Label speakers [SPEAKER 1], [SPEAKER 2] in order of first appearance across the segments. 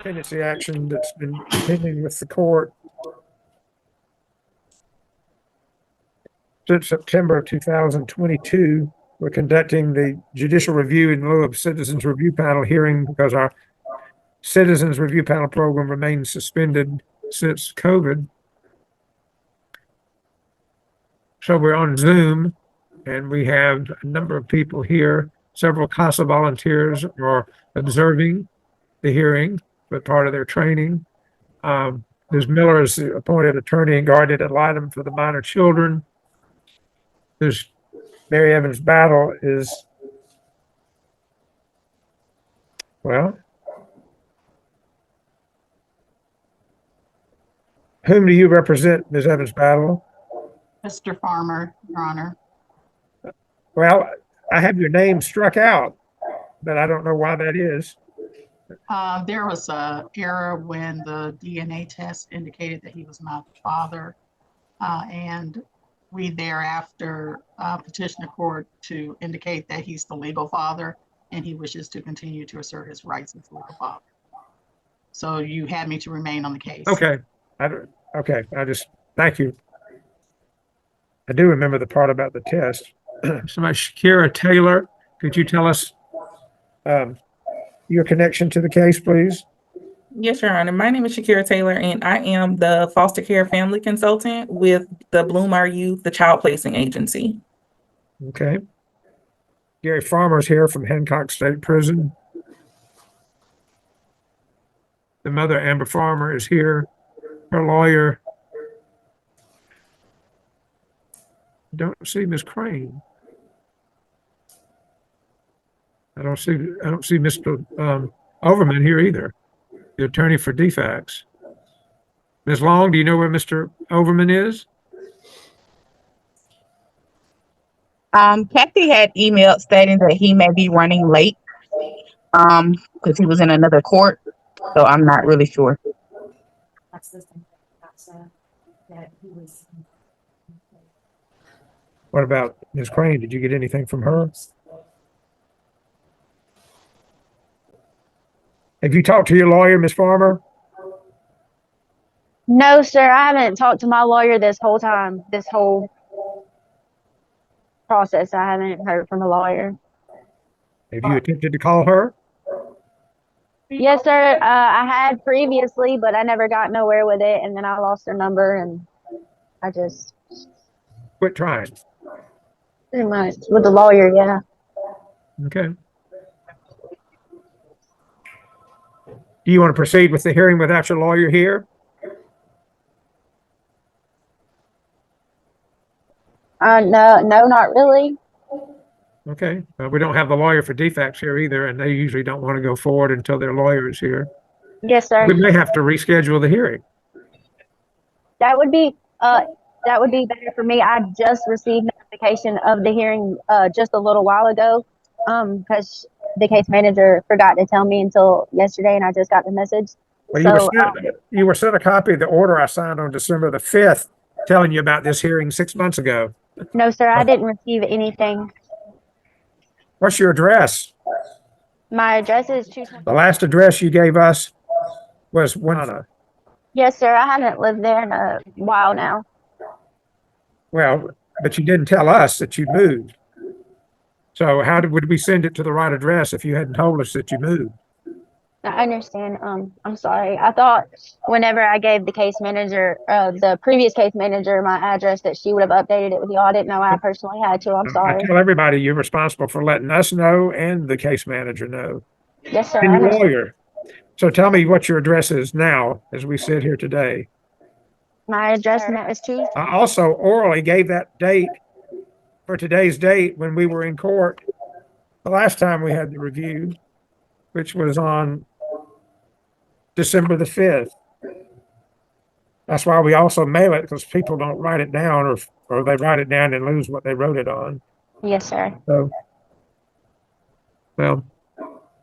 [SPEAKER 1] pendency action that's been pending with the court since September of 2022. We're conducting the judicial review in lieu of citizens review panel hearing because our citizens review panel program remains suspended since COVID. So we're on Zoom and we have a number of people here. Several CASA volunteers are observing the hearing, but part of their training. Ms. Miller is the appointed attorney and guardian ad litem for the minor children. There's Mary Evans Battle is, well, whom do you represent, Ms. Evans Battle?
[SPEAKER 2] Mr. Farmer, Your Honor.
[SPEAKER 1] Well, I have your name struck out, but I don't know why that is.
[SPEAKER 2] There was an error when the DNA test indicated that he was not the father, and we thereafter petitioned the court to indicate that he's the legal father and he wishes to continue to assert his rights as legal father. So you had me to remain on the case.
[SPEAKER 1] Okay. Thank you. I do remember the part about the test. Somebody, Shakira Taylor, could you tell us your connection to the case, please?
[SPEAKER 3] Yes, Your Honor. My name is Shakira Taylor, and I am the foster care family consultant with the Bloomar Youth, the child placing agency.
[SPEAKER 1] Okay. Gary Farmer's here from Hancock State Prison. The mother, Amber Farmer, is here. Her lawyer. Don't see Ms. Crane. I don't see Mr. Overman here either, the attorney for defects. Ms. Long, do you know where Mr. Overman is?
[SPEAKER 4] Kathy had emailed stating that he may be running late because he was in another court, so I'm not really sure.
[SPEAKER 1] What about Ms. Crane? Did you get anything from her? Have you talked to your lawyer, Ms. Farmer?
[SPEAKER 5] No, sir. I haven't talked to my lawyer this whole time, this whole process. I haven't heard from the lawyer.
[SPEAKER 1] Have you attempted to call her?
[SPEAKER 5] Yes, sir. I had previously, but I never got nowhere with it. And then I lost her number and I just
[SPEAKER 1] Quit trying.
[SPEAKER 5] pretty much with the lawyer. Yeah.
[SPEAKER 1] Okay. Do you want to proceed with the hearing without your lawyer here?
[SPEAKER 5] No, not really.
[SPEAKER 1] Okay. We don't have the lawyer for defects here either, and they usually don't want to go forward until their lawyer is here.
[SPEAKER 5] Yes, sir.
[SPEAKER 1] We may have to reschedule the hearing.
[SPEAKER 5] That would be better for me. I just received notification of the hearing just a little while ago because the case manager forgot to tell me until yesterday, and I just got the message.
[SPEAKER 1] Well,
[SPEAKER 5] So,
[SPEAKER 1] you were sent a copy of the order I signed on December the 5th telling you about this hearing 6 months ago.
[SPEAKER 5] no, sir, I didn't receive anything.
[SPEAKER 1] What's your address?
[SPEAKER 5] My address is 220.
[SPEAKER 1] The last address you gave us was Winona.
[SPEAKER 5] Yes, sir. I haven't lived there in a while now.
[SPEAKER 1] Well, but you didn't tell us that you moved. So would we send it to the right address if you hadn't told us that you moved?
[SPEAKER 5] I understand. I'm sorry. I thought whenever I gave the case manager, the previous case manager, my address, that she would have updated it with you. I didn't know I personally had to. I'm
[SPEAKER 1] I
[SPEAKER 5] sorry.
[SPEAKER 1] tell everybody you're responsible for letting us know and the case manager know.
[SPEAKER 5] Yes, sir.
[SPEAKER 1] And
[SPEAKER 5] I
[SPEAKER 1] your
[SPEAKER 5] understand.
[SPEAKER 1] lawyer. So tell me what your address is now as we sit here today.
[SPEAKER 5] My address now is 2.
[SPEAKER 1] I also orally gave that date for today's date when we were in court the last time we had the review, which was on December the 5th. That's why we also mail it, because people don't write it down, or they write it down and lose what they wrote it on.
[SPEAKER 5] Yes, sir.
[SPEAKER 1] So, well,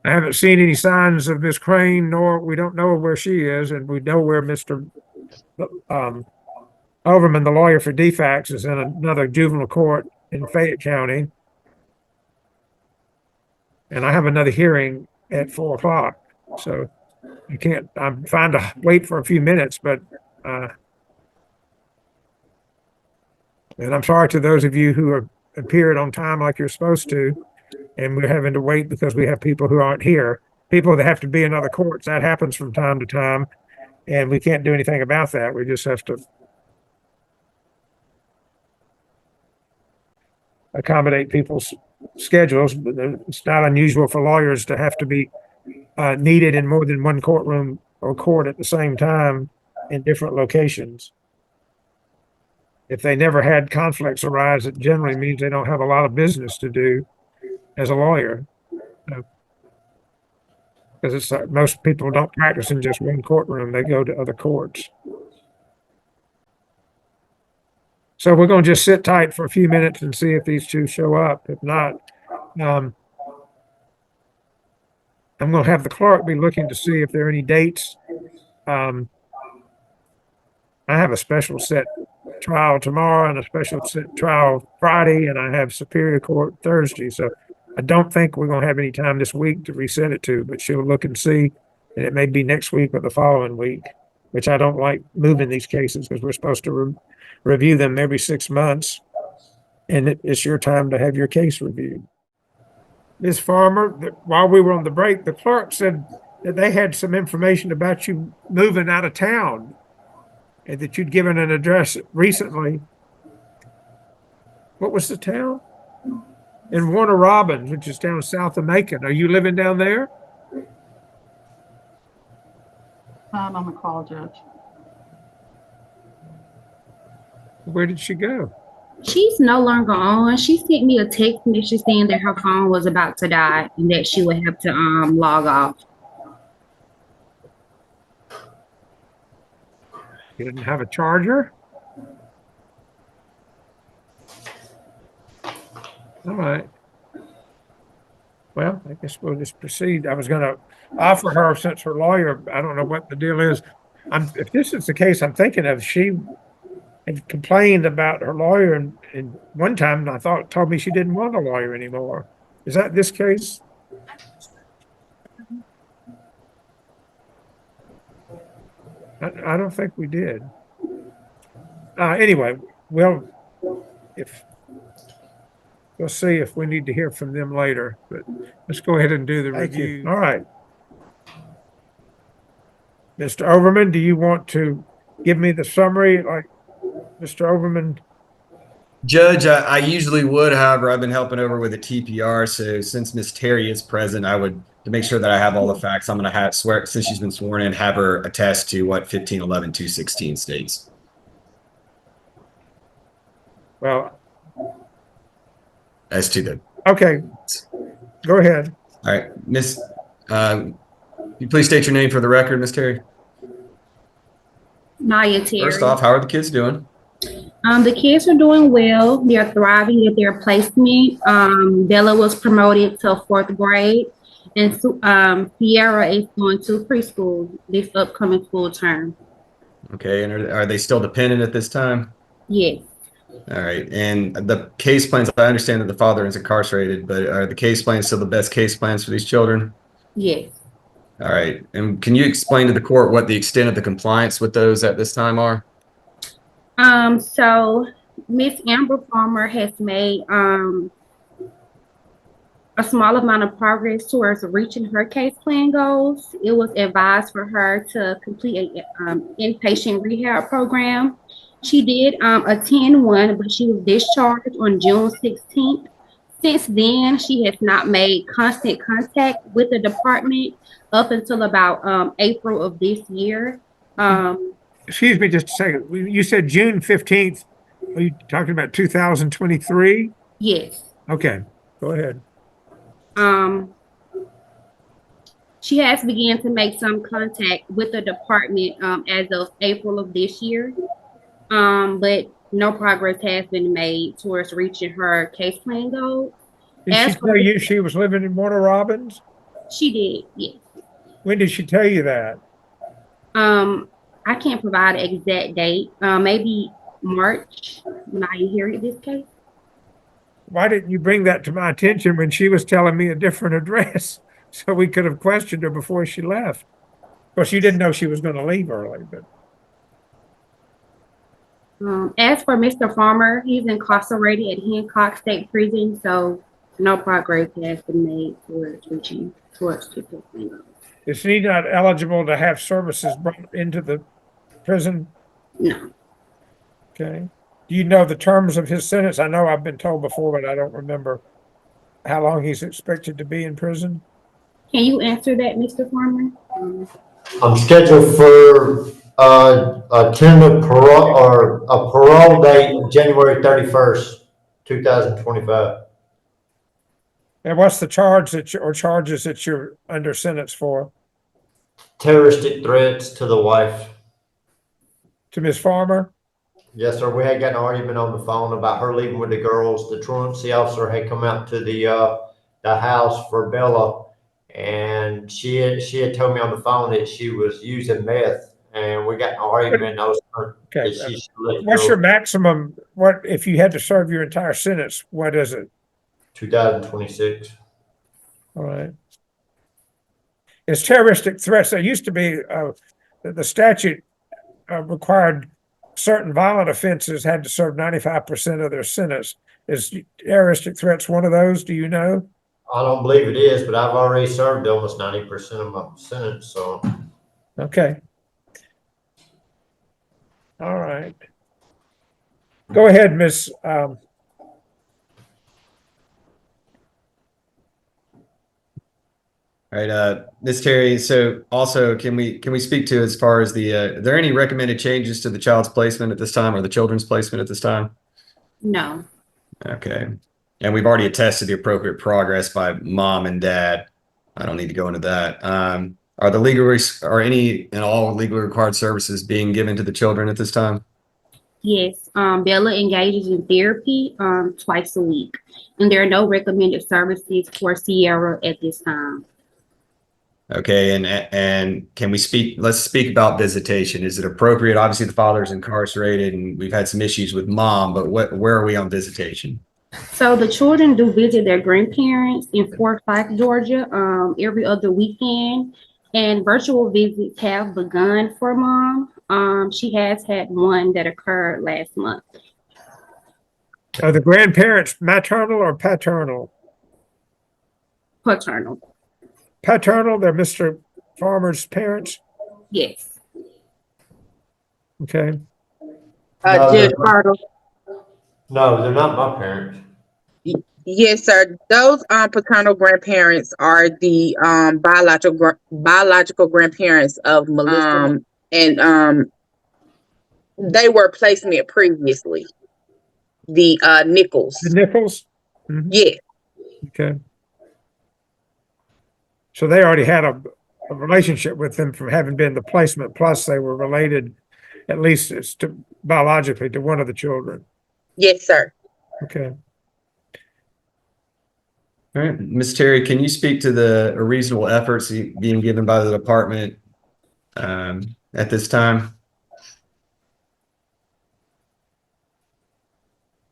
[SPEAKER 1] I haven't seen any signs of Miss Crane, nor we don't know where she is, and we know where Mr. Overman, the lawyer for defects, is in another juvenile court in Fayette County. And I have another hearing at 4 o'clock. So You can't, I'm fine to wait for a few minutes, but, and I'm sorry to those of you who are appeared on time like you're supposed to, and we're having to wait because we have people who aren't here, people that have to be in other courts. That happens from time to time, and we can't do anything about that. We just have to accommodate people's schedules. But it's not unusual for lawyers to have to be needed in more than one courtroom or court at the same time in different locations. If they never had conflicts arise, it generally means they don't have a lot of business to do as a lawyer. Because it's most people don't practice in just one courtroom, they go to other courts. So we're going to just sit tight for a few minutes and see if these two show up. If not, I'm going to have the clerk be looking to see if there are any dates. I have a special set trial tomorrow and a special set trial Friday, and I have Superior Court Thursday. So I don't think we're going to have any time this week to reset it to, but she'll look and see, and it may be next week or the following week, which I don't like moving these cases because we're supposed to review them every 6 months, and it's your time to have your case reviewed. Ms. Farmer, while we were on the break, the clerk said that they had some information about you moving out of town and that you'd given an address recently. What was the town? In Warner Robins, which is down south of Macon. Are you living down there?
[SPEAKER 2] I'm on the call, Judge.
[SPEAKER 1] Where did she go?
[SPEAKER 6] She's no longer on. She sent me a text message saying that her phone was about to die and that she would have to log off.
[SPEAKER 1] You didn't have a charger? All right. Well, I guess we'll just proceed. I was going to offer her, since her lawyer, I don't know what the deal is. If this is the case I'm thinking of, she had complained about her lawyer, and one time I thought told me she didn't want a lawyer anymore. Is that this case? I don't think we did. Anyway, we'll see if we need to hear from them later, but let's go ahead and do the review. All right. Mr. Overman, do you want to give me the summary like Mr. Overman?
[SPEAKER 7] Judge, I usually would, however, I've been helping over with a TPR, so since Miss Terry is present, I would, to make sure that I have all the facts, I'm going to have swear, since she's been sworn in, have her attest to what 1511-216 states.
[SPEAKER 1] Well,
[SPEAKER 7] As to the,
[SPEAKER 1] okay, go ahead.
[SPEAKER 7] all right, Miss, you please state your name for the record, Miss Terry.
[SPEAKER 6] Maya Terry.
[SPEAKER 7] First off, how are the kids doing?
[SPEAKER 6] The kids are doing well. They're thriving at their placement. Bella was promoted to 4th grade, and Sierra is going to preschool this upcoming school term.
[SPEAKER 7] Okay, and are they still dependent at this time?
[SPEAKER 6] Yes.
[SPEAKER 7] All right, and the case plans, I understand that the father is incarcerated, but are the case plans still the best case plans for these children?
[SPEAKER 6] Yes.
[SPEAKER 7] All right, and can you explain to the court what the extent of the compliance with those at this time are?
[SPEAKER 6] So Miss Amber Farmer has made a small amount of progress towards reaching her case plan goals. It was advised for her to complete an inpatient rehab program. She did attend one, but she was discharged on June 16th. Since then, she has not made constant contact with the department up until about April of this year.
[SPEAKER 1] Excuse me just a second. You said June 15th. Are you talking about 2023?
[SPEAKER 6] Yes.
[SPEAKER 1] Okay, go ahead.
[SPEAKER 6] She has begun to make some contact with the department as of April of this year, but no progress has been made towards reaching her case plan goal.
[SPEAKER 1] Did she tell you she was living in Warner Robins?
[SPEAKER 6] She did, yes.
[SPEAKER 1] When did she tell you that?
[SPEAKER 6] I can't provide an exact date. Maybe March. Now you hear this case?
[SPEAKER 1] Why didn't you bring that to my attention when she was telling me a different address so we could have questioned her before she left? course, you didn't know she was going to leave early, but
[SPEAKER 6] As for Mr. Farmer, he's incarcerated at Hancock State Prison, so no progress has been made towards reaching towards people.
[SPEAKER 1] is he not eligible to have services brought into the prison?
[SPEAKER 6] No.
[SPEAKER 1] Okay. Do you know the terms of his sentence? I know I've been told before, but I don't remember how long he's expected to be in prison.
[SPEAKER 6] Can you answer that, Mr. Farmer?
[SPEAKER 8] I'm scheduled for a tentative parole or a parole date of January 31st, 2025.
[SPEAKER 1] And what's the charge or charges that you're under sentence for?
[SPEAKER 8] Terroristic threats to the wife.
[SPEAKER 1] To Ms. Farmer?
[SPEAKER 8] Yes, sir. We had gotten an argument on the phone about her leaving with the girls. The truancy officer had come out to the house for Bella, and she had told me on the phone that she was using meth, and we got an argument. I was
[SPEAKER 1] Okay.
[SPEAKER 8] that she should let
[SPEAKER 1] What's
[SPEAKER 8] go.
[SPEAKER 1] your maximum? What if you had to serve your entire sentence? What is it?
[SPEAKER 8] 2026.
[SPEAKER 1] All right. It's terroristic threats. There used to be the statute required certain violent offenses had to serve 95% of their sentence. Is terroristic threats one of those? Do you know?
[SPEAKER 8] I don't believe it is, but I've already served almost 90% of my sentence, so.
[SPEAKER 1] Okay. All right. Go ahead, Miss.
[SPEAKER 7] All right, Ms. Terry, so also can we speak to as far as the are there any recommended changes to the child's placement at this time or the children's placement at this time?
[SPEAKER 6] No.
[SPEAKER 7] Okay. And we've already attested the appropriate progress by mom and dad. I don't need to go into that. Are the are any and all legally required services being given to the children at this time?
[SPEAKER 6] Yes. Bella engages in therapy twice a week, and there are no recommended services for Sierra at this time.
[SPEAKER 7] Okay, and can we let's speak about visitation. Is it appropriate? Obviously the father's incarcerated and we've had some issues with mom, but where are we on visitation?
[SPEAKER 6] So the children do visit their grandparents in Forsyth, Georgia, every other weekend, and virtual visits have begun for mom. She has had one that occurred last month.
[SPEAKER 1] Are the grandparents maternal or paternal?
[SPEAKER 6] Paternal.
[SPEAKER 1] Paternal, they're Mr. Farmer's parents?
[SPEAKER 6] Yes.
[SPEAKER 1] Okay.
[SPEAKER 4] Judge Bartles.
[SPEAKER 8] No, they're not my parents.
[SPEAKER 4] Yes, sir. Those paternal grandparents are the biological grandparents of Melissa, and they were placement previously. The Nichols.
[SPEAKER 1] The Nichols?
[SPEAKER 4] Mm-hmm. Yeah.
[SPEAKER 1] Okay. So they already had a relationship with them from having been the placement, plus they were related, at least biologically, to one of the children.
[SPEAKER 4] Yes, sir.
[SPEAKER 1] Okay.
[SPEAKER 7] All right, Ms. Terry, can you speak to the reasonable efforts being given by the department at this time?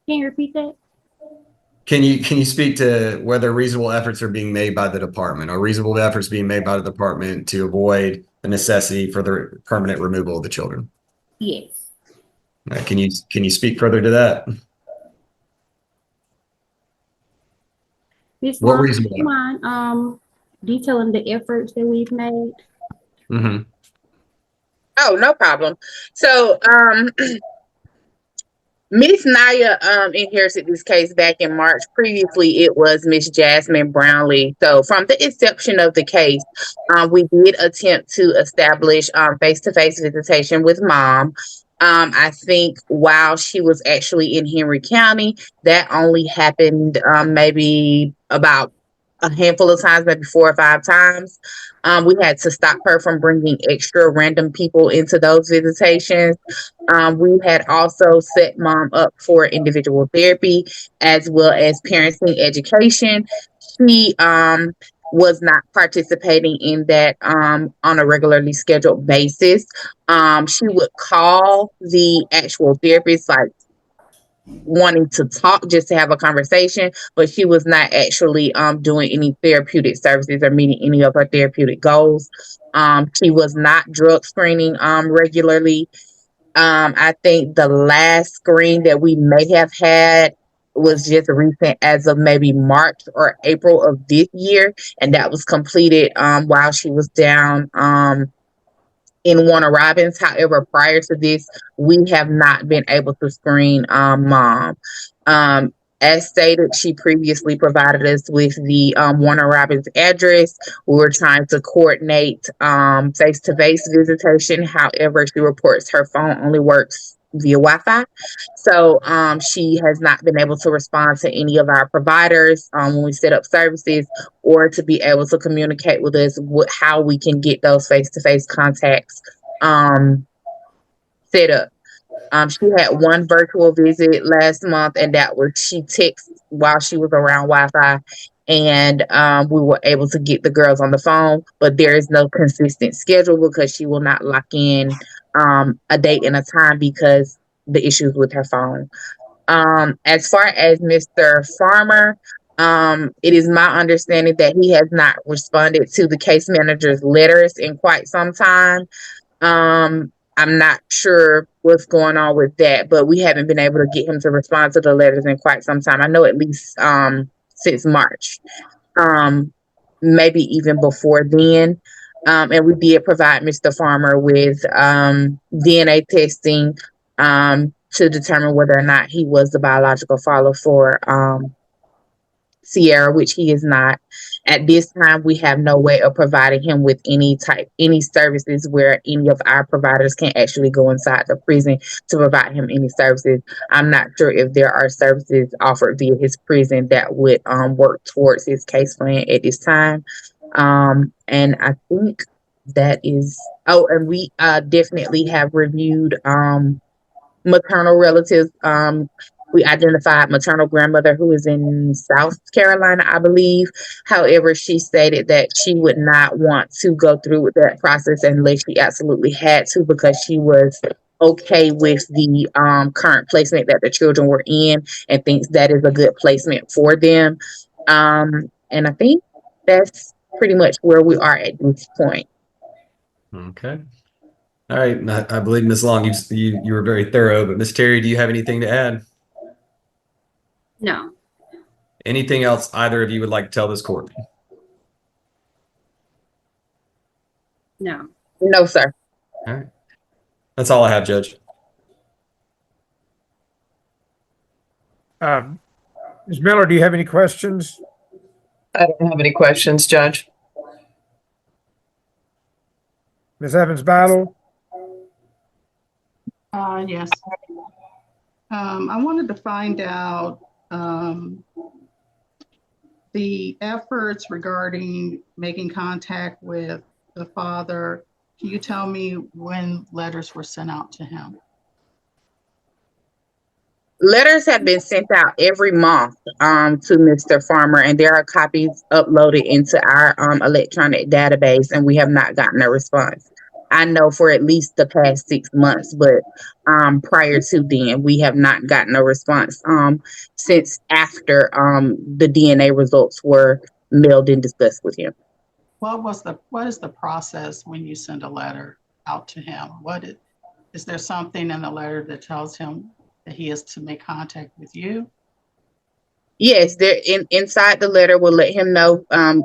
[SPEAKER 6] Can you repeat that?
[SPEAKER 7] Can you speak to whether reasonable efforts are being made by the department or reasonable efforts being made by the department to avoid the necessity for the permanent removal of the children?
[SPEAKER 6] Yes.
[SPEAKER 7] Can you speak further to that?
[SPEAKER 6] Ms.
[SPEAKER 7] What
[SPEAKER 6] Long,
[SPEAKER 7] reasonable?
[SPEAKER 6] do you mind detailing the efforts that we've made?
[SPEAKER 7] Mm-hmm.
[SPEAKER 4] Oh, no problem. So, Miss Naya inherited this case back in March. Previously, it was Miss Jasmine Brownlee. So, from the inception of the case, we did attempt to establish face-to-face visitation with mom. I think while she was actually in Henry County, that only happened maybe about a handful of times, maybe 4 or 5 times. We had to stop her from bringing extra random people into those visitations. We had also set mom up for individual therapy as well as parenting education. She was not participating in that on a regularly scheduled basis. She would call the actual therapist like wanting to talk, just to have a conversation, but she was not actually doing any therapeutic services or meeting any of her therapeutic goals. She was not drug screening regularly. I think the last screen that we may have had was just recent, as of maybe March or April of this year, and that was completed while she was down in Warner Robins. However, prior to this, we have not been able to screen mom. As stated, she previously provided us with the Warner Robins address. We were trying to coordinate face-to-face visitation. However, she reports her phone only works via Wi-Fi. So she has not been able to respond to any of our providers when we set up services, or to be able to communicate with us how we can get those face-to-face contacts set up. She had one virtual visit last month, and that was she texted while she was around Wi-Fi, and we were able to get the girls on the phone, but there is no consistent schedule because she will not lock in a date and a time because the issues with her phone. As far as Mr. Farmer, it is my understanding that he has not responded to the case manager's letters in quite some time. I'm not sure what's going on with that, but we haven't been able to get him to respond to the letters in quite some time. I know at least since March, maybe even before then. And we did provide Mr. Farmer with DNA testing to determine whether or not he was the biological father for Sierra, which he is not. At this time, we have no way of providing him with any services where any of our providers can actually go inside the prison to provide him any services. I'm not sure if there are services offered via his prison that would work towards his case plan at this time. And I think that is, and we definitely have reviewed maternal relatives. We identified maternal grandmother who is in South Carolina, I believe. However, she stated that she would not want to go through with that process unless she absolutely had to, because she was okay with the current placement that the children were in and thinks that is a good placement for them. And I think that's pretty much where we are at this point.
[SPEAKER 7] Okay. All right. I believe Ms. Long, you were very thorough, but Ms. Terry, do you have anything to add?
[SPEAKER 6] No.
[SPEAKER 7] Anything else either of you would like to tell this court?
[SPEAKER 6] No.
[SPEAKER 4] No, sir.
[SPEAKER 7] All right. That's all I have, Judge.
[SPEAKER 1] Ms. Miller, do you have any questions?
[SPEAKER 9] I don't have any questions, Judge.
[SPEAKER 1] Ms. Evans-Battle?
[SPEAKER 2] Yes. I wanted to find out the efforts regarding making contact with the father. Can you tell me when letters were sent out to him?
[SPEAKER 4] Letters have been sent out every month to Mr. Farmer, and there are copies uploaded into our electronic database, and we have not gotten a response. I know for at least the past 6 months, but prior to then, we have not gotten a response since after the DNA results were mailed and discussed with him.
[SPEAKER 2] What is the process when you send a letter out to him? Is there something in the letter that tells him that he is to make contact with you?
[SPEAKER 4] Yes, inside the letter will let him know.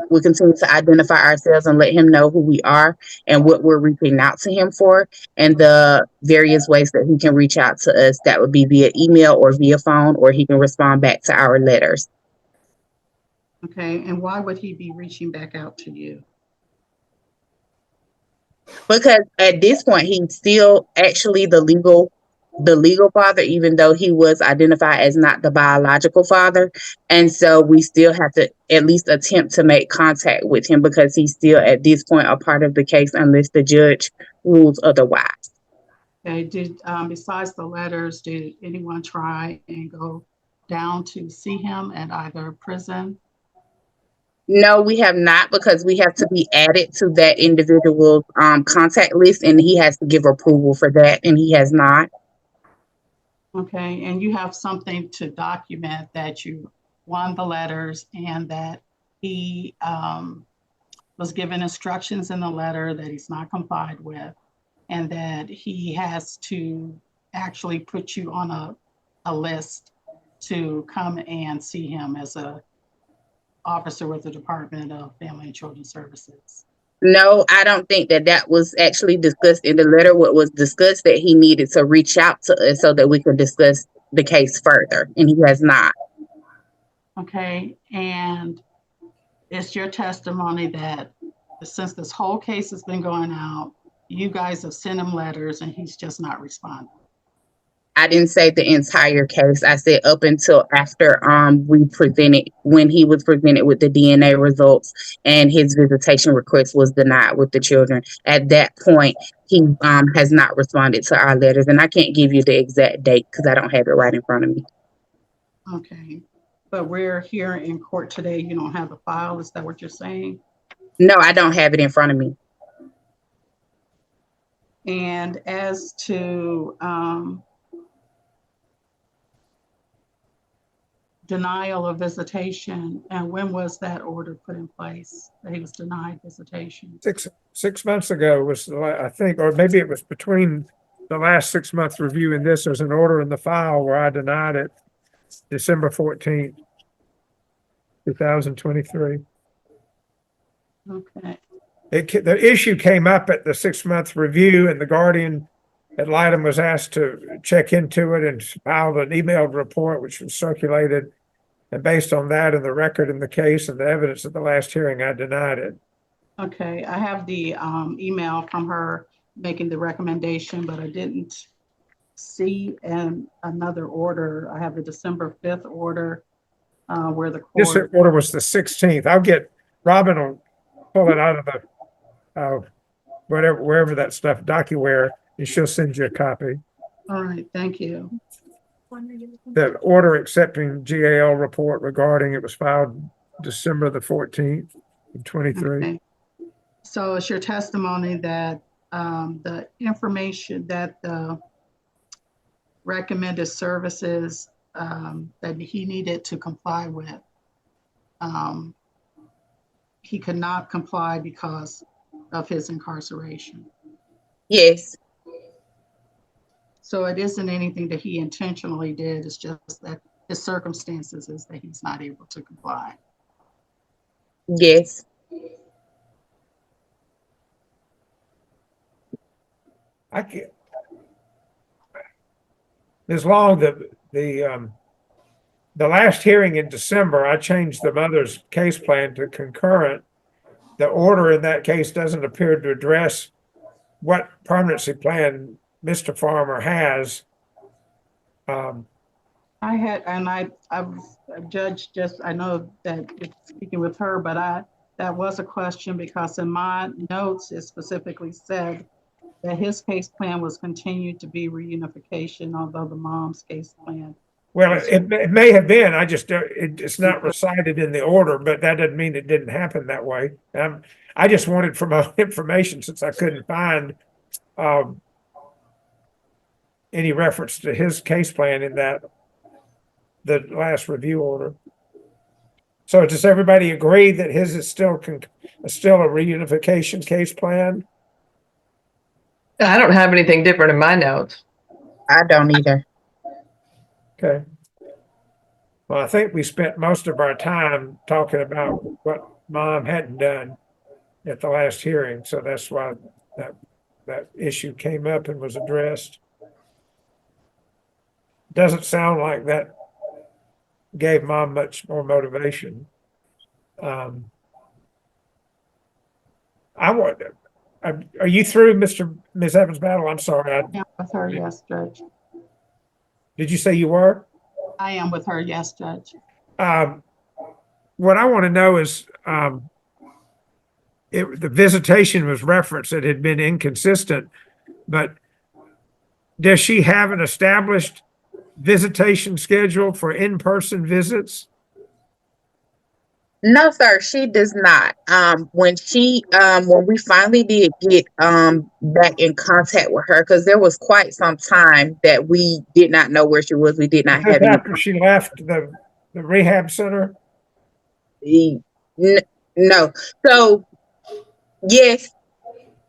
[SPEAKER 4] We continue to identify ourselves and let him know who we are and what we're reaching out to him for, and the various ways that he can reach out to us. That would be via email or via phone, or he can respond back to our letters.
[SPEAKER 2] Okay, and why would he be reaching back out to you?
[SPEAKER 4] Because at this point, he's still actually the legal father, even though he was identified as not the biological father. And so we still have to at least attempt to make contact with him, because he's still at this point a part of the case unless the judge rules otherwise.
[SPEAKER 2] Okay, besides the letters, did anyone try and go down to see him at either prison?
[SPEAKER 4] No, we have not, because we have to be added to that individual's contact list, and he has to give approval for that, and he has not.
[SPEAKER 2] Okay, and you have something to document that you won the letters and that he was given instructions in the letter that he's not complied with, and that he has to actually put you on a list to come and see him as a officer with the Department of Family and Children Services.
[SPEAKER 4] No, I don't think that that was actually discussed in the letter. What was discussed that he needed to reach out to us so that we could discuss the case further, and he has not.
[SPEAKER 2] Okay, and it's your testimony that since this whole case has been going out, you guys have sent him letters and he's just not responding.
[SPEAKER 4] I didn't say the entire case. I said up until after when he was presented with the DNA results and his visitation request was denied with the children. At that point, he has not responded to our letters, and I can't give you the exact date because I don't have it right in front of me.
[SPEAKER 2] Okay, but we're here in court today. You don't have the file. Is that what you're saying?
[SPEAKER 4] No, I don't have it in front of me.
[SPEAKER 2] And as to denial of visitation, and when was that order put in place that he was denied visitation?
[SPEAKER 1] 6 months ago was, I think, or maybe it was between the last 6 month review and this. There's an order in the file where I denied it December 14th, 2023.
[SPEAKER 2] Okay,
[SPEAKER 1] The issue came up at the 6 month review, and the guardian ad litem was asked to check into it and filed an emailed report, which was circulated. And based on that and the record in the case and the evidence at the last hearing, I denied it.
[SPEAKER 2] okay. I have the email from her making the recommendation, but I didn't see another order. I have the December 5th order where the
[SPEAKER 1] This
[SPEAKER 2] court.
[SPEAKER 1] order was the 16th. I'll get, Robin will pull it out of the, wherever that stuff, DocuWare, and she'll send you a copy.
[SPEAKER 2] All right, thank you.
[SPEAKER 1] The order accepting GAL report regarding it was filed December the 14th of 23.
[SPEAKER 2] Okay. So it's your testimony that the information that the recommended services that he needed to comply with, he could not comply because of his incarceration.
[SPEAKER 4] Yes,
[SPEAKER 2] So it isn't anything that he intentionally did. It's just that his circumstances is that he's not able to comply.
[SPEAKER 4] yes.
[SPEAKER 1] I can't. As long the last hearing in December, I changed the mother's case plan to concurrent. The order in that case doesn't appear to address what permanency plan Mr. Farmer has.
[SPEAKER 2] Judge, just, I know that it's speaking with her, but that was a question because in my notes, it specifically said that his case plan was continued to be reunification, although the mom's case plan.
[SPEAKER 1] Well, it may have been. I just it's not recited in the order, but that doesn't mean it didn't happen that way. I just wanted from information since I couldn't find any reference to his case plan in the last review order. So does everybody agree that his is still a reunification case plan?
[SPEAKER 9] I don't have anything different in my notes.
[SPEAKER 4] I don't either.
[SPEAKER 1] Okay. Well, I think we spent most of our time talking about what mom hadn't done at the last hearing, so that's why that issue came up and was addressed. Doesn't sound like that gave mom much more motivation. Are you through, Ms. Evans-Battle? I'm sorry.
[SPEAKER 2] I am with her, yes, Judge.
[SPEAKER 1] Did you say you were?
[SPEAKER 2] I am with her, yes, Judge.
[SPEAKER 1] What I want to know is, the visitation was referenced. It had been inconsistent, but does she have an established visitation schedule for in-person visits?
[SPEAKER 4] No, sir, she does not. When we finally did get back in contact with her, because there was quite some time that we did not know where she was. We did not
[SPEAKER 1] Just
[SPEAKER 4] have any.
[SPEAKER 1] after she left the rehab center?
[SPEAKER 4] N- no. So yes,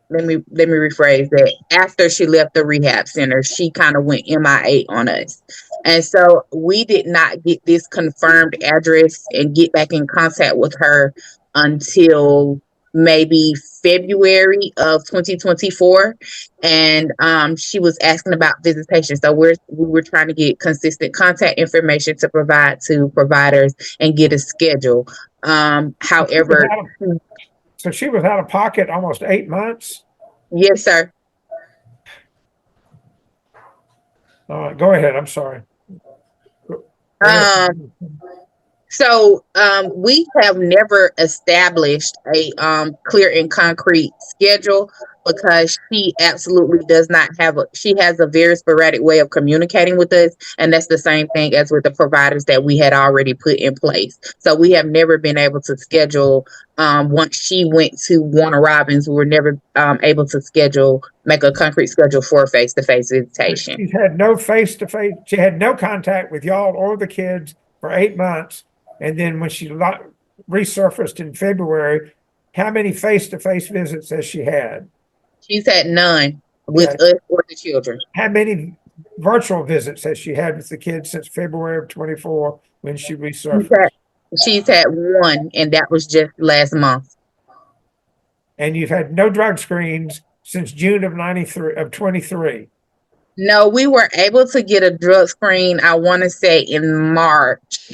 [SPEAKER 4] let me rephrase that. After she left the rehab center, she kind of went MIA on us. And so we did not get this confirmed address and get back in contact with her until maybe February of 2024. And she was asking about visitation. So we were trying to get consistent contact information to provide to providers and get a schedule. However,
[SPEAKER 1] So she was out of pocket almost 8 months?
[SPEAKER 4] yes, sir.
[SPEAKER 1] All right, go ahead. I'm sorry. Go ahead.
[SPEAKER 4] So we have never established a clear and concrete schedule because she absolutely does not have she has a very sporadic way of communicating with us, and that's the same thing as with the providers that we had already put in place. So we have never been able to schedule. Once she went to Warner Robins, we were never able to make a concrete schedule for face-to-face visitation.
[SPEAKER 1] She's had no face-to-face, she had no contact with y'all or the kids for 8 months. And then when she resurfaced in February, how many face-to-face visits has she had?
[SPEAKER 4] She's had none with
[SPEAKER 1] Okay.
[SPEAKER 4] us or the children.
[SPEAKER 1] How many virtual visits has she had with the kids since February of 24 when she resurfaced?
[SPEAKER 4] She's had one, and that was just last month.
[SPEAKER 1] And you've had no drug screens since June of 23.
[SPEAKER 4] No, we were able to get a drug screen, I want to say in March.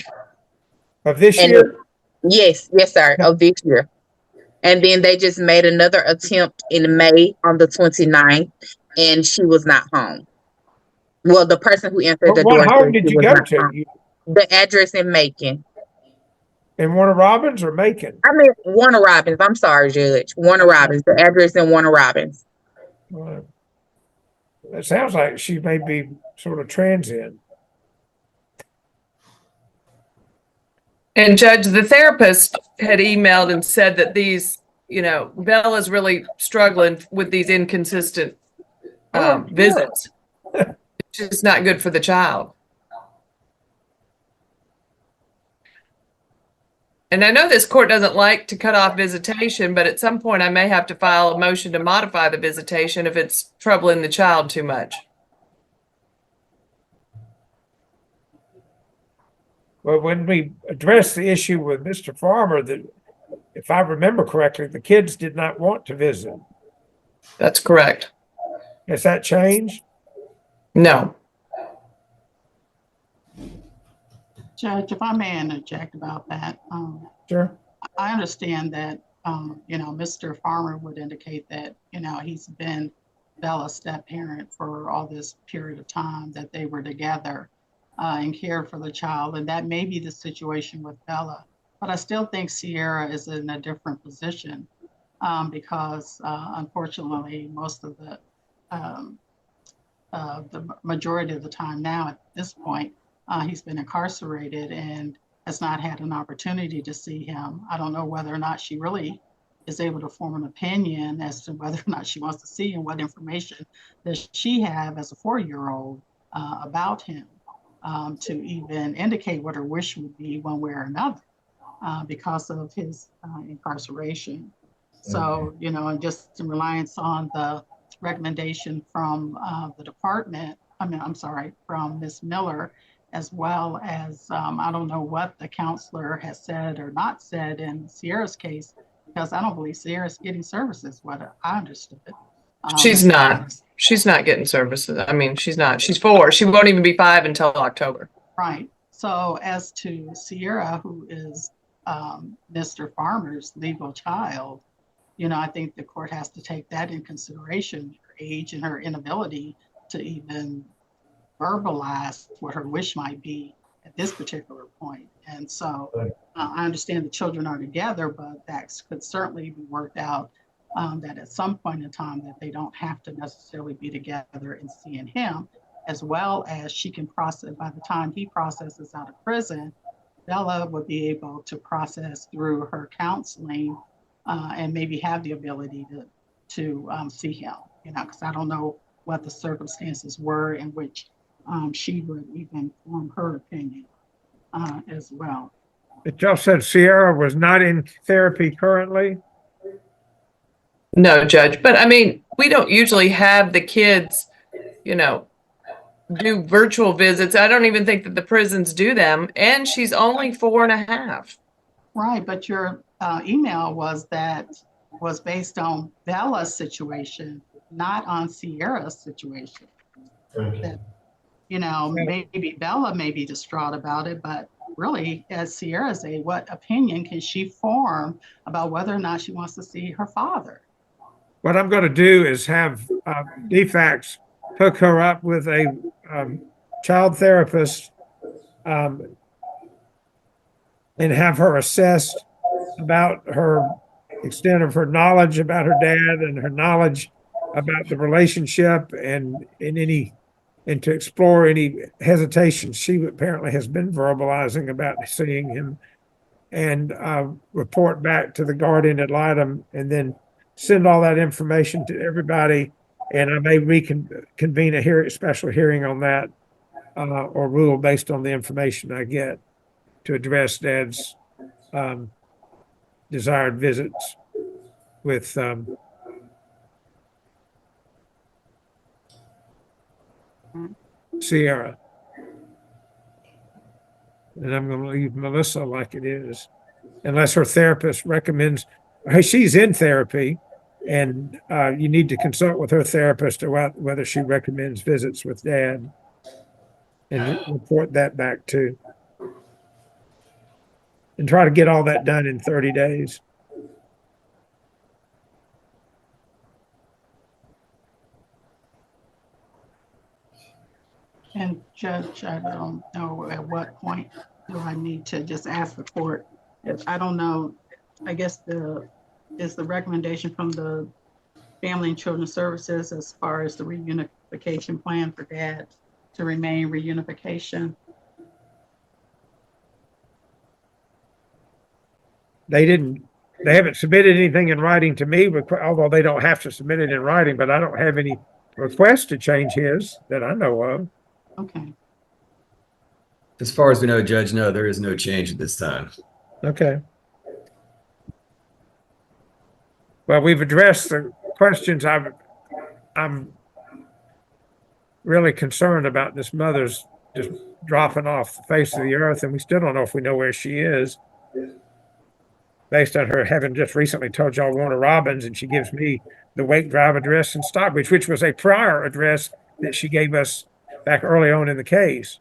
[SPEAKER 1] Of this
[SPEAKER 4] And
[SPEAKER 1] year?
[SPEAKER 4] Yes, sir, of this year. And then they just made another attempt in May on the 29th, and she was not home. Well, the person who answered the door.
[SPEAKER 1] What home did you go to?
[SPEAKER 4] The address in Macon.
[SPEAKER 1] In Warner Robins or Macon?
[SPEAKER 4] I mean, Warner Robins. I'm sorry, Judge. Warner Robins. The address in Warner Robins.
[SPEAKER 1] It sounds like she may be sort of transient.
[SPEAKER 9] And Judge, the therapist had emailed and said that these, Bella's really struggling with these inconsistent visits. It's just not good for the child. And I know this court doesn't like to cut off visitation, but at some point I may have to file a motion to modify the visitation if it's troubling the child too much.
[SPEAKER 1] Well, when we addressed the issue with Mr. Farmer, that if I remember correctly, the kids did not want to visit.
[SPEAKER 9] That's correct.
[SPEAKER 1] Has that changed?
[SPEAKER 9] No.
[SPEAKER 2] Judge, if I may interject about that.
[SPEAKER 1] Sure.
[SPEAKER 2] I understand that, Mr. Farmer would indicate that, he's been Bella's step parent for all this period of time that they were together and cared for the child. And that may be the situation with Bella. But I still think Sierra is in a different position because unfortunately, most of the majority of the time now at this point, he's been incarcerated and has not had an opportunity to see him. I don't know whether or not she really is able to form an opinion as to whether or not she wants to see him, what information does she have as a 4-year-old about him to even indicate what her wish would be one way or another because of his incarceration. So, and just in reliance on the recommendation from the department, from Ms. Miller, as well as I don't know what the counselor has said or not said in Sierra's case, because I don't believe Sierra's getting services, what I understood.
[SPEAKER 9] She's not. She's not getting services. I mean, she's not. She's 4. She won't even be 5 until October.
[SPEAKER 2] Right. So as to Sierra, who is Mr. Farmer's legal child, I think the court has to take that in consideration, her age and her inability to even verbalize what her wish might be at this particular point. And so I understand the children are together, but that could certainly be worked out that at some point in time that they don't have to necessarily be together and seeing him, as well as she can process by the time he processes out of prison, Bella would be able to process through her counseling and maybe have the ability to see him, because I don't know what the circumstances were in which she would even form her opinion as well.
[SPEAKER 1] It just said Sierra was not in therapy currently.
[SPEAKER 9] No, Judge, but I mean, we don't usually have the kids, do virtual visits. I don't even think that the prisons do them, and she's only 4.5.
[SPEAKER 2] Right, but your email was based on Bella's situation, not on Sierra's situation.
[SPEAKER 8] Okay.
[SPEAKER 2] That, maybe Bella may be distraught about it, but really, as Sierra's age, what opinion can she form about whether or not she wants to see her father?
[SPEAKER 1] What I'm going to do is have DFACS hook her up with a child therapist and have her assessed about her extent of her knowledge about her dad and her knowledge about the relationship and to explore any hesitation she apparently has been verbalizing about seeing him, and report back to the guardian ad litem, and then send all that information to everybody. And I may reconvene a special hearing on that or rule based on the information I get to address Dad's desired visits with Sierra. And I'm going to leave Melissa like it is, unless her therapist recommends. Hey, she's in therapy, and you need to consult with her therapist about whether she recommends visits with Dad, and report that back too. And try to get all that done in 30 days.
[SPEAKER 2] And Judge, I don't know at what point do I need to just ask the court. I don't know. I guess is the recommendation from the Family and Children's Services as far as the reunification plan for Dad to remain reunification.
[SPEAKER 1] They haven't submitted anything in writing to me, although they don't have to submit it in writing, but I don't have any request to change his that I know of.
[SPEAKER 2] Okay.
[SPEAKER 7] As far as we know, Judge, no, there is no change at this time.
[SPEAKER 1] Okay. Well, we've addressed the questions. I'm really concerned about this mother's just dropping off the face of the earth, and we still don't know if we know where she is, based on her having just recently told y'all Warner Robins, and she gives me the Wake Drive address in Stockbridge, which was a prior address that she gave us back early on in the case.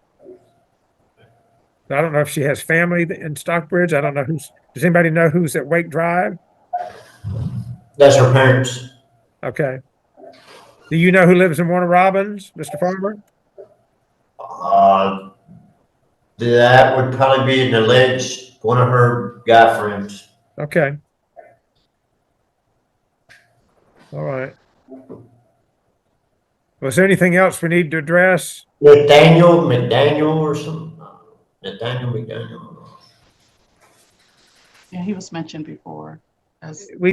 [SPEAKER 1] I don't know if she has family in Stockbridge. I don't know does anybody know who's at Wake Drive?
[SPEAKER 8] That's her parents.
[SPEAKER 1] Okay. Do you know who lives in Warner Robins, Mr. Farmer?
[SPEAKER 8] That would probably be an alleged one of her guy friends.
[SPEAKER 1] Okay. All right. Was there anything else we need to address?
[SPEAKER 8] McDaniel or something. McDaniel.
[SPEAKER 2] Yeah, he was mentioned before.
[SPEAKER 1] We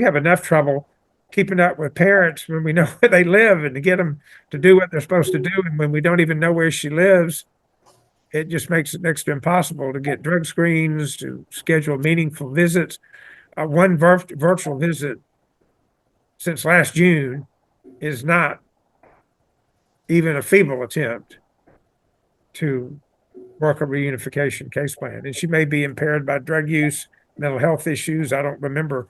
[SPEAKER 1] have enough trouble keeping up with parents when we know where they live and to get them to do what they're supposed to do. And when we don't even know where she lives, it just makes it next to impossible to get drug screens, to schedule meaningful visits. One virtual visit since last June is not even a feeble attempt to work a reunification case plan. And she may be impaired by drug use, mental health issues. I don't remember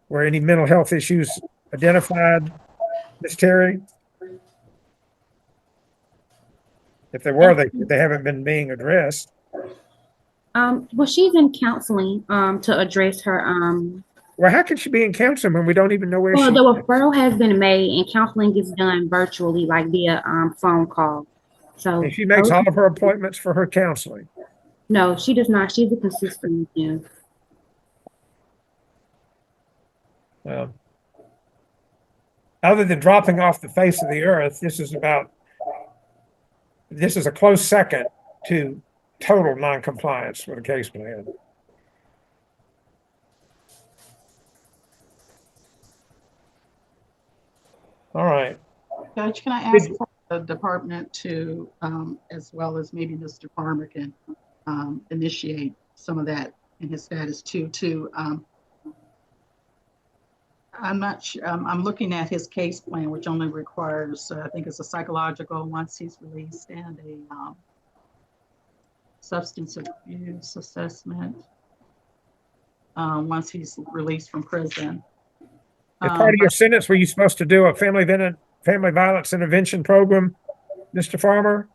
[SPEAKER 1] were any mental health issues identified, Ms. Terry? If there were, they haven't been being addressed.
[SPEAKER 6] Well, she's in counseling to address her
[SPEAKER 1] Well, how can she be in counseling when we don't even know where she
[SPEAKER 6] well,
[SPEAKER 1] is?
[SPEAKER 6] the referral has been made and counseling is done virtually, like via phone call. So
[SPEAKER 1] And she makes all of her appointments for her counseling.
[SPEAKER 6] no, she does not. She's a consistent youth.
[SPEAKER 1] Other than dropping off the face of the earth, this is a close second to total non-compliance with a case plan. All right.
[SPEAKER 2] Judge, can I ask for the department to, as well as maybe Mr. Farmer can initiate some of that in his status too. I'm not sure, I'm looking at his case plan, which only requires, I think it's a psychological once he's released and a substance abuse assessment once he's released from prison.
[SPEAKER 1] As part of your sentence, were you supposed to do a family violence intervention program, Mr. Farmer?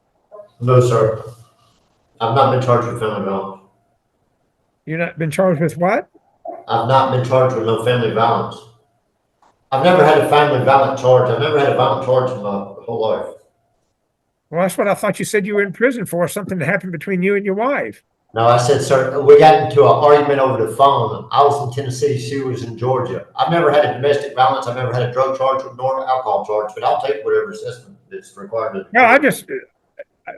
[SPEAKER 8] No, sir. I've not been charged with family violence.
[SPEAKER 1] You've not been charged with what?
[SPEAKER 8] I've not been charged with no family violence. I've never had a family violence charge. I've never had a violent charge in my whole life.
[SPEAKER 1] Well, that's what I thought you said you were in prison for, something that happened between you and your wife.
[SPEAKER 8] No, I said, sir, we got into an argument over the phone. I was in Tennessee. She was in Georgia. I've never had a domestic violence. I've never had a drug charge nor an alcohol charge, but I'll take whatever assessment that's required.
[SPEAKER 1] No,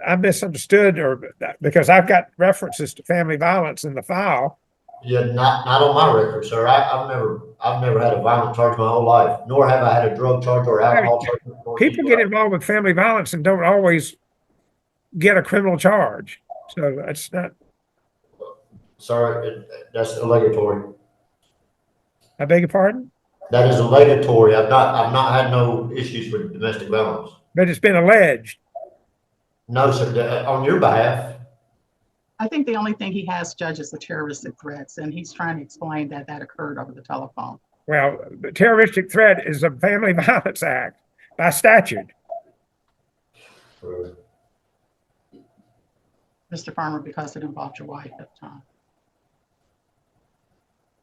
[SPEAKER 1] I misunderstood, or because I've got references to family violence in the file.
[SPEAKER 8] Yeah, not on my record, sir. I've never had a violent charge my whole life, nor have I had a drug charge or alcohol charge.
[SPEAKER 1] People get involved with family violence and don't always get a criminal charge. So that's not.
[SPEAKER 8] Sorry, that's obligatory.
[SPEAKER 1] I beg your pardon?
[SPEAKER 8] That is obligatory. I've not had no issues with domestic violence.
[SPEAKER 1] But it's been alleged.
[SPEAKER 8] No, sir. On your behalf.
[SPEAKER 2] I think the only thing he has, Judge, is the terroristic threats, and he's trying to explain that occurred over the telephone.
[SPEAKER 1] Well, the terroristic threat is a family violence act by statute.
[SPEAKER 2] Mr. Farmer, because it involved your wife at the time.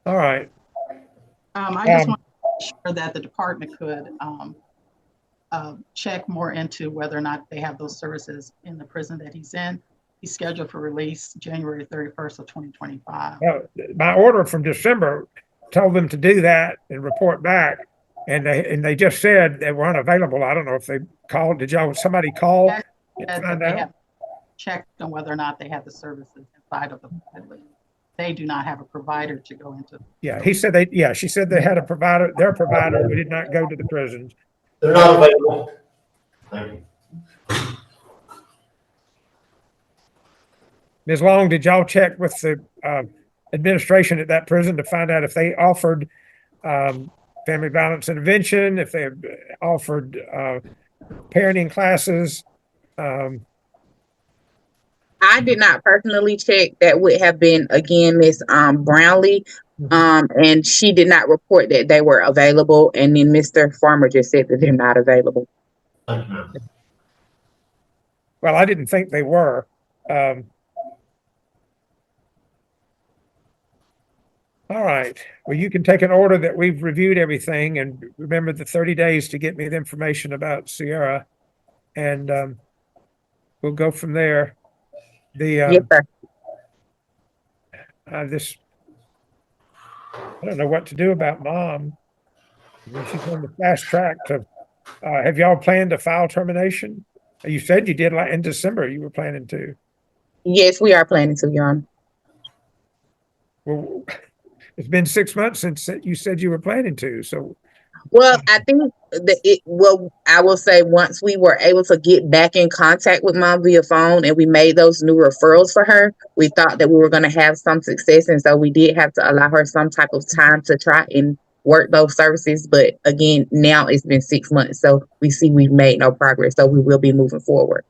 [SPEAKER 1] All right.
[SPEAKER 2] I just want to make sure that the department could check more into whether or not they have those services in the prison that he's in. He's scheduled for release January 31st of 2025.
[SPEAKER 1] My order from December told them to do that and report back, and they just said they were unavailable. I don't know if they called. Did somebody call and find out?
[SPEAKER 2] Have checked on whether or not they have the services inside of the facility. They do not have a provider to go into.
[SPEAKER 1] Yeah, she said they had a provider, their provider, who did not go to the prisons.
[SPEAKER 8] They're not available. Thank you.
[SPEAKER 1] Ms. Long, did y'all check with the administration at that prison to find out if they offered family violence intervention, if they offered parenting classes?
[SPEAKER 4] I did not personally check. That would have been, again, Miss Brownlee. And she did not report that they were available. And then Mr. Farmer just said that they're not available.
[SPEAKER 8] Thank you, ma'am.
[SPEAKER 1] Well, I didn't think they were. All right. Well, you can take an order that we've reviewed everything, and remember the 30 days to get me the information about Sierra, and we'll go from there.
[SPEAKER 4] Yes, sir.
[SPEAKER 1] I don't know what to do about Mom. I mean, she's on the fast track to. Have y'all planned to file termination? You said you did in December. You were planning to.
[SPEAKER 4] Yes, we are planning to, Your Honor.
[SPEAKER 1] Well, it's been 6 months since you said you were planning to. So,
[SPEAKER 4] well, I think I will say once we were able to get back in contact with Mom via phone and we made those new referrals for her, we thought that we were going to have some success. And so we did have to allow her some type of time to try and work those services. But again, now it's been 6 months. So we see we've made no progress. So we will be moving forward.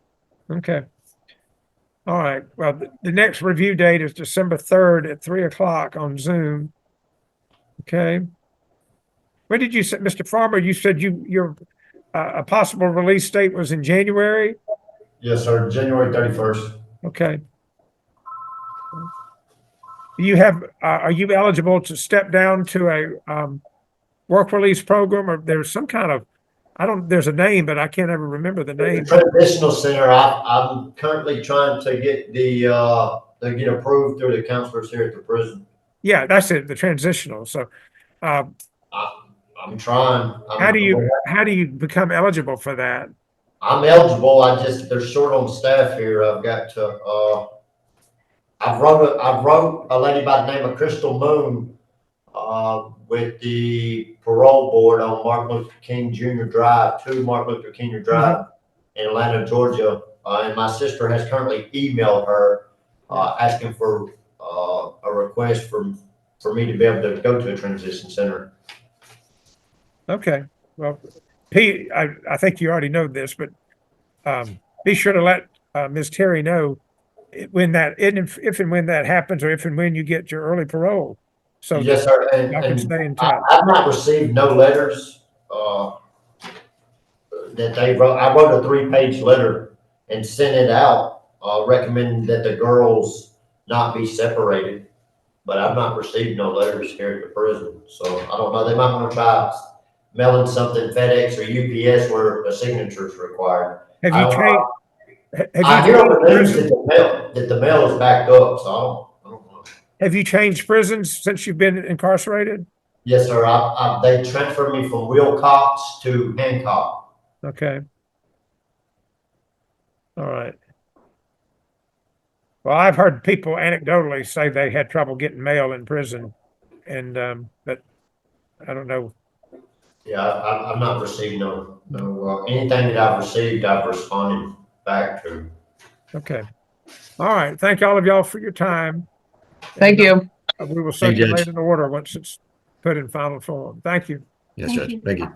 [SPEAKER 1] Okay. All right. Well, the next review date is December 3rd at 3:00 on Zoom. Okay. When did you say, Mr. Farmer, you said your a possible release date was in January?
[SPEAKER 8] Yes, sir. January 31st.
[SPEAKER 1] Okay. You have, are you eligible to step down to a work release program, or there's some kind of, there's a name, but I can't ever remember the name.
[SPEAKER 8] Transitional center. I'm currently trying to get to get approved through the counselors here at the prison.
[SPEAKER 1] Yeah, that's it, the transitional. So,
[SPEAKER 8] I'm trying.
[SPEAKER 1] How do you become eligible for that?
[SPEAKER 8] I'm eligible. They're short on staff here. I've got to I've wrote a lady by the name of Crystal Moon, with the parole board on Martin Luther King Jr. Drive, 2 Martin Luther King Drive in Atlanta, Georgia. And my sister has currently emailed her, asking for, a request for me to be able to go to a transition center.
[SPEAKER 1] Okay, well, Pete, I think you already know this, but be sure to let Ms. Terry know when that, if and when that happens, or if and when you get your early parole. So
[SPEAKER 8] Yes, sir.
[SPEAKER 1] y'all can stay in touch.
[SPEAKER 8] I've not received no letters, that they wrote. I wrote a 3-page letter and sent it out, recommending that the girls not be separated. But I've not received no letters here at the prison. So I don't know. They might want to try mailing something FedEx or UPS where a signature is required.
[SPEAKER 1] Have
[SPEAKER 8] I
[SPEAKER 1] you
[SPEAKER 8] don't
[SPEAKER 1] changed?
[SPEAKER 8] know.
[SPEAKER 1] Have
[SPEAKER 8] I
[SPEAKER 1] you
[SPEAKER 8] hear on the
[SPEAKER 1] changed
[SPEAKER 8] news
[SPEAKER 1] prisons?
[SPEAKER 8] that the mail is backed up, so I don't know.
[SPEAKER 1] Have you changed prisons since you've been incarcerated?
[SPEAKER 8] Yes, sir. They transferred me from Wilcox to Hancock.
[SPEAKER 1] Okay. All right. Well, I've heard people anecdotally say they had trouble getting mail in prison, and but I don't know.
[SPEAKER 8] Yeah, I've not received no anything that I've received, I've responded back to.
[SPEAKER 1] Okay. All right. Thank all of y'all for your time.
[SPEAKER 9] Thank
[SPEAKER 1] And,
[SPEAKER 9] you.
[SPEAKER 1] we will
[SPEAKER 7] Thank you,
[SPEAKER 1] circulate
[SPEAKER 7] Judge.
[SPEAKER 1] an order once it's put in final form. Thank you.
[SPEAKER 7] Yes,
[SPEAKER 6] Thank
[SPEAKER 7] Judge.
[SPEAKER 6] you.
[SPEAKER 7] Thank you.